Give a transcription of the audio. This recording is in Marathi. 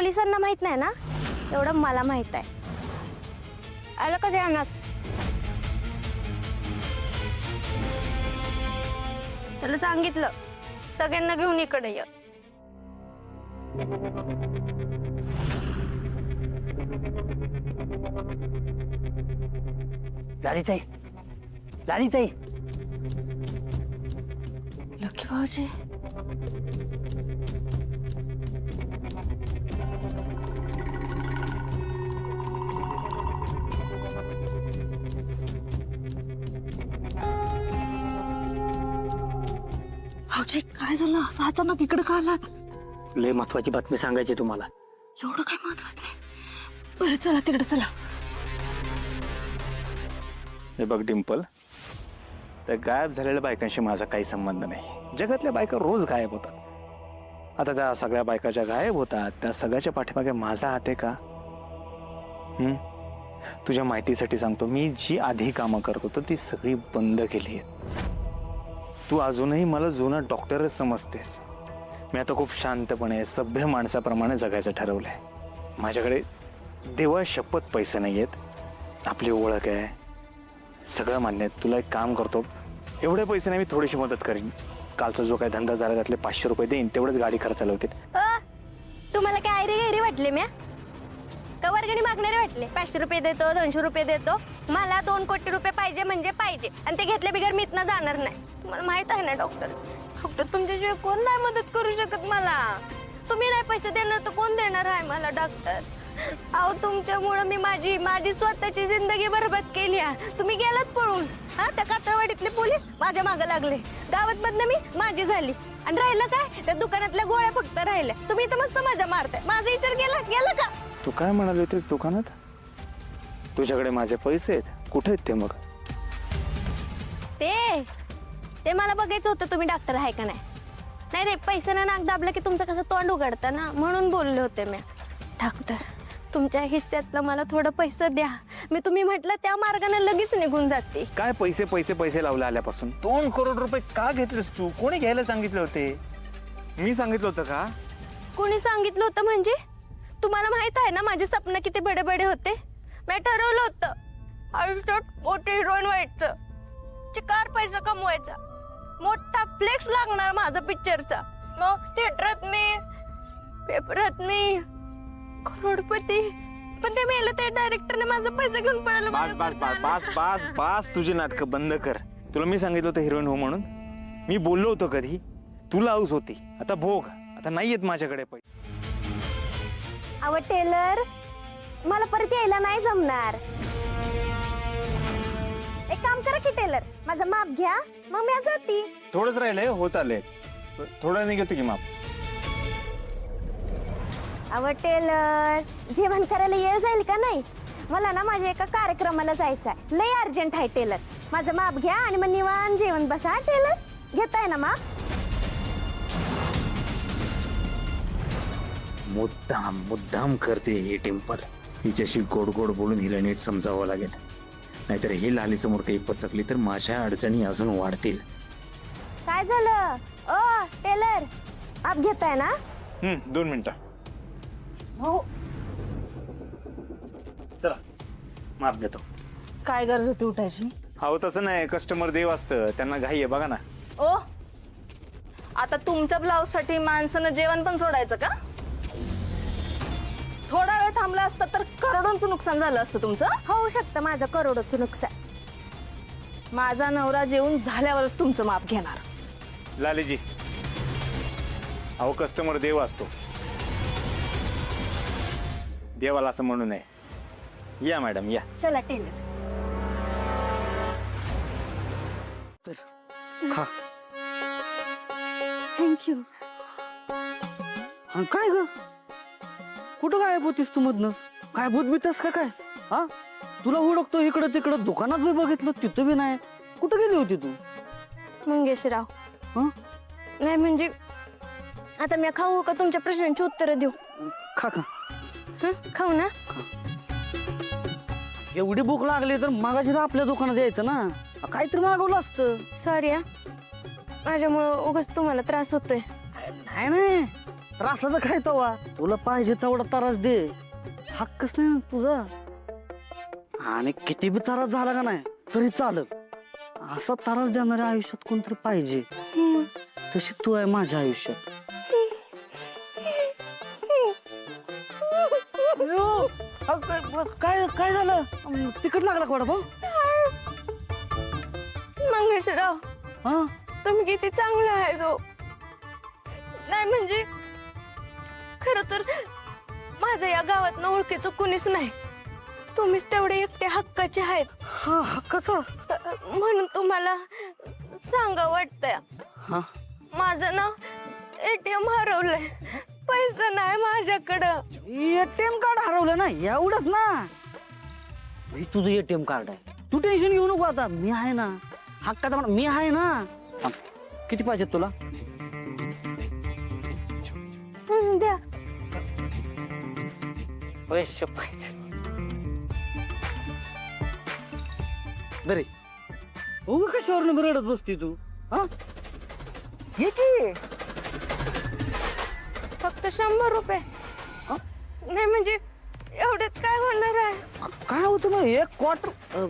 पोलिसांना माहित नाही ना तेवढं मला माहित आहे. आलं का ध्यानात? त्याला सांगितलं सगळ्यांना घेऊन इकडे ये. लालीताई, लालीताई. लकी भाऊजी. भाऊजी काय झालं असं अचानक इकडे का आलात? लय महत्वाची बातमी सांगायची तुम्हाला. एवढं काय महत्वाचं आहे? बरं चला तिकडे चला. हे बघ डिंपल, त्या गायब झालेल्या बायकांशी माझा काही संबंध नाही. जगातल्या बायका रोज गायब होतात. आता त्या सगळ्या बायका ज्या गायब होतात त्या सगळ्याच्या पाठीमागे माझा हात आहे का? तुझ्या माहितीसाठी सांगतो, मी जी आधी कामं करत होतो ती सगळी बंद केली आहेत. तू अजूनही मला जुना डॉक्टरच समजतेस. मी आता खूप शांतपणे सभ्य माणसाप्रमाणे जगायचं ठरवलंय. माझ्याकडे देवा शपथ पैसे नाही आहेत. आपली ओळख आहे, सगळं मान्य आहे. तुला एक काम करतो, एवढे पैसे नाही, मी थोडीशी मदत करीन. कालचा जो काही धंदा झाला त्यातले 500 रुपये देईन, तेवढंच गाडी खर्चाला होतील. तुम्हाला काय आयरी गैरी वाटले? म्या का वर्गणी मागणारे वाटले? 500 रुपये देतो, 200 रुपये देतो. मला 2 कोटी रुपये पाहिजे म्हणजे पाहिजे, आणि ते घेतल्या बिगर मी इथनं जाणार नाही. तुम्हाला माहित आहे ना डॉक्टर, तुमच्याशिवाय कोण नाही मदत करू शकत मला. तुम्ही नाही पैसे देणार तर कोण देणार आहे मला डॉक्टर? अहो तुमच्यामुळे मी माझी स्वतःची जिंदगी बरबाद केली आहे. तुम्ही गेलात पळून. त्या कातळवाडीतले पोलीस माझ्या मागे लागले. गावात बदनामी माझी झाली. आणि राहिलं काय? त्या दुकानातल्या गोळ्या फक्त राहिल्या. तुम्ही तर मस्त मजा मारताय. माझा विचार गेला का? तू काय म्हणाली होतीस दुकानात? तुझ्याकडे माझे पैसे आहेत, कुठे आहेत ते? मग ते मला बघायचं होतं तुम्ही डॉक्टर आहे का नाही. नाही पैशाने नाक दाबलं की तुमचं कसं तोंड उघडतं ना, म्हणून बोलले होते मी. डॉक्टर तुमच्या हिस्स्यातलं मला थोडं पैसे द्या. मी तुम्ही म्हटलं त्या मार्गाने लगेच निघून जाते. काय पैसे पैसे पैसे लावले आल्यापासून? 2 करोड रुपये का घेतलेस तू? कोणी घ्यायला सांगितले होते? मी सांगितलं होतं का? कोणी सांगितलं होतं म्हणजे? तुम्हाला माहित आहे ना माझे स्वप्न किती बडे बडे होते. मी ठरवलं होतं आयुष्यात मोठे हिरोईन व्हायचं, चिकार पैसा कमवायचा, मोठा फ्लेक्स लागणार माझा पिक्चरचा. मग थिएटरात मी, पेपरात मी, करोडपती. पण ते मेलं, ते डायरेक्टरने माझा पैसा घेऊन पळालं. बास बास बास बास बास बास, तुझी नाटकं बंद कर. तुला मी सांगितलं होतं हिरोईन हो म्हणून? मी बोललो होतो कधी? तुला हाऊस होती, आता भोग. आता नाही येत माझ्याकडे पैसे. अहो टेलर, मला परत यायला नाही जमणार. एक काम करा की टेलर, माझं माप घ्या, मग मी जाती. थोडंच राहिलंय, होत आले. थोडं नाही घेतो की माप. अहो टेलर, जेवण करायला येळ जाईल का नाही? मला ना माझ्या एका कार्यक्रमाला जायचं आहे. लय अर्जंट आहे टेलर. माझं माप घ्या आणि मग निवांत जेवण बसा. टेलर घेताय ना माप? मुद्दाम करते ही डिंपल. हिच्याशी गोड गोड बोलून हिला नीट समजावं लागेल, नाहीतर ही लाली समोर काही पचकली तर माझ्या अडचणी अजून वाढतील. काय झालं? ओ टेलर, आप घेताय ना? 2 मिनिटं. हो. चला माप घेतो. काय गरज होती उठायची? हो तसं नाही, कस्टमर देव असतं, त्यांना घाई आहे बघा ना. ओ, आता तुमच्या ब्लाऊज साठी माणसानं जेवण पण सोडायचं का? थोडा वेळ थांबला असता तर करोडोंचं नुकसान झालं असतं तुमचं. होऊ शकतं माझं करोडोचं नुकसान. माझा नवरा जेवून झाल्यावरच तुमचं माप घेणार. लालीजी, अहो कस्टमर देव असतो, देवाला असं म्हणू नये. या मॅडम या. चला टेलर. खा. थँक्यू. काय ग, कुठं गायब होतीस तू मधनं? काय भूत बीतस का काय? हा, तुला ओळखतो इकडं तिकडं, दुकानात मी बघितलं तिथं बी नाही. कुठं गेली होती तू? मंगेशराव, हा, नाही म्हणजे आता मी खाऊ का तुमच्या प्रश्नांची उत्तरं देऊ? खा खा. खाऊ ना? एवढी भूक लागली तर मागाशी आपल्या दुकानात यायचं ना, काहीतरी मागवलं असतं. सॉरी, माझ्यामुळं उगाच तुम्हाला त्रास होतोय. नाही नाही, रासाचं काय तवा तुला पाहिजे तेवढा त्रास दे हक्कच नाही ना तुझा आणि किती बी त्रास झाला का नाही तरी चालत असा त्रास देणाऱ्या आयुष्यात कोणतरी पाहिजे तशी तू आहे माझ्या आयुष्यात अयो, काय काय झालं तिकट लागला का वडापाव मंगेशराव हा तुम्ही किती चांगले आहे तो नाही म्हणजे खरं तर माझं या गावात ओळखीचं कुणीच नाही तुम्हीच तेवढे एकटे हक्काचे आहेत हा हक्काचा म्हणून तुम्हाला सांगा वाटतंय हा माझं ना एटीएम हरवलंय पैसे नाही माझ्याकडं एटीएम कार्ड हरवलं ना एवढंच ना हे तुझं एटीएम कार्ड आहे तू टेन्शन घेऊ नको आता मी आहे ना हक्काचा पण मी आहे ना हा, किती पाहिजेत तुला द्या पैसे पाहिजे बरे उगा कशावर रडत बसती तू हा घे की फक्त 100 रुपये हा? नाही म्हणजे एवढ्यात काय होणार आहे काय होतं मग एक क्वार्टर